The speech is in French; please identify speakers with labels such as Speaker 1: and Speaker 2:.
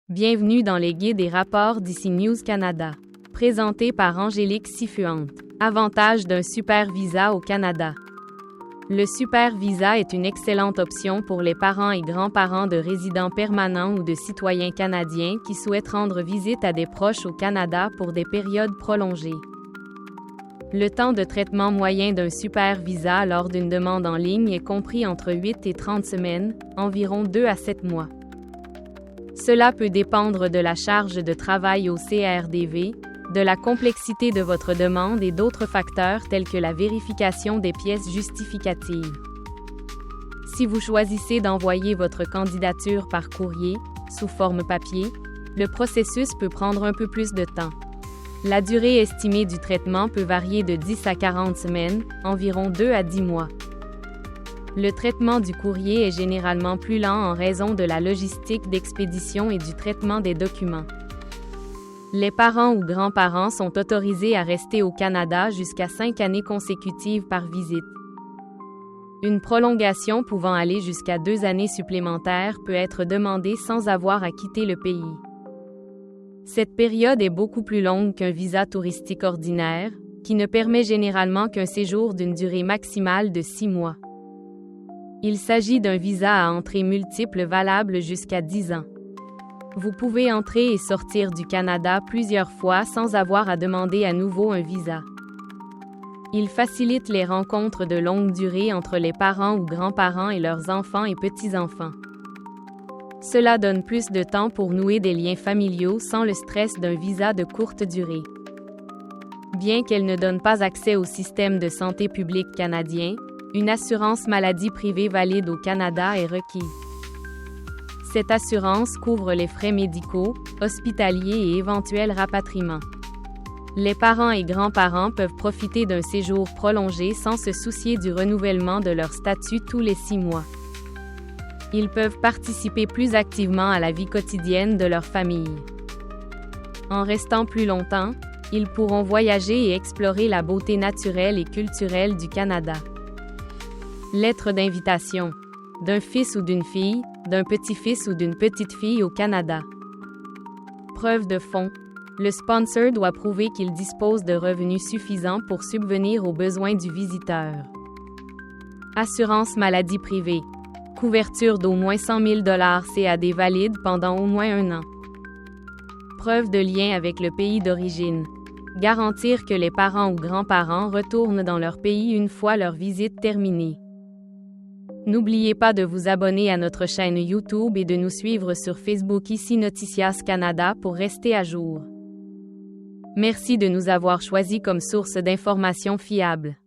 Speaker 1: Bienvenue dans les guides et rapports d'ici News Canada. Présenté par Angélique Sifuente. Avantage d'un super visa au Canada. Le super visa est une excellente option pour les parents et grands-parents de résidents permanents ou de citoyens canadiens qui souhaitent rendre visite à des proches au Canada pour des périodes prolongées. Le temps de traitement moyen d'un super visa lors d'une demande en ligne est compris entre 8 et 30 semaines, environ 2 à 7 mois. Cela peut dépendre de la charge de travail au CRDV, de la complexité de votre demande et d'autres facteurs tels que la vérification des pièces justificatives. Si vous choisissez d'envoyer votre candidature par courrier, sous forme papier, le processus peut prendre un peu plus de temps. La durée estimée du traitement peut varier de 10 à 40 semaines, environ 2 à 10 mois. Le traitement du courrier est généralement plus lent en raison de la logistique d'expédition et du traitement des documents. Les parents ou grands-parents sont autorisés à rester au Canada jusqu'à 5 années consécutives par visite. Une prolongation pouvant aller jusqu'à 2 années supplémentaires peut être demandée sans avoir à quitter le pays. Cette période est beaucoup plus longue qu'un visa touristique ordinaire, qui ne permet généralement qu'un séjour d'une durée maximale de 6 mois. Il s'agit d'un visa à entrée multiple valable jusqu'à 10 ans. Vous pouvez entrer et sortir du Canada plusieurs fois sans avoir à demander à nouveau un visa. Il facilite les rencontres de longue durée entre les parents ou grands-parents et leurs enfants et petits-enfants. Cela donne plus de temps pour nouer des liens familiaux sans le stress d'un visa de courte durée. Bien qu'elle ne donne pas accès au système de santé publique canadien, une assurance maladie privée valide au Canada est requise. Cette assurance couvre les frais médicaux, hospitaliers et éventuels rapatriements. Les parents et grands-parents peuvent profiter d'un séjour prolongé sans se soucier du renouvellement de leur statut tous les 6 mois. Ils peuvent participer plus activement à la vie quotidienne de leur famille. En restant plus longtemps, ils pourront voyager et explorer la beauté naturelle et culturelle du Canada. Lettre d'invitation. D'un fils ou d'une fille, d'un petit-fils ou d'une petite-fille au Canada. Preuve de fonds. Le sponsor doit prouver qu'il dispose de revenus suffisants pour subvenir aux besoins du visiteur. Assurance maladie privée. Couverture d'au moins 100 000 $ CAD valide pendant au moins 1 an. Preuve de lien avec le pays d'origine. Garantir que les parents ou grands-parents retournent dans leur pays une fois leur visite terminée. N'oubliez pas de vous abonner à notre chaîne YouTube et de nous suivre sur Facebook ici Noticias Canada pour rester à jour. Merci de nous avoir choisis comme source d'informations fiables.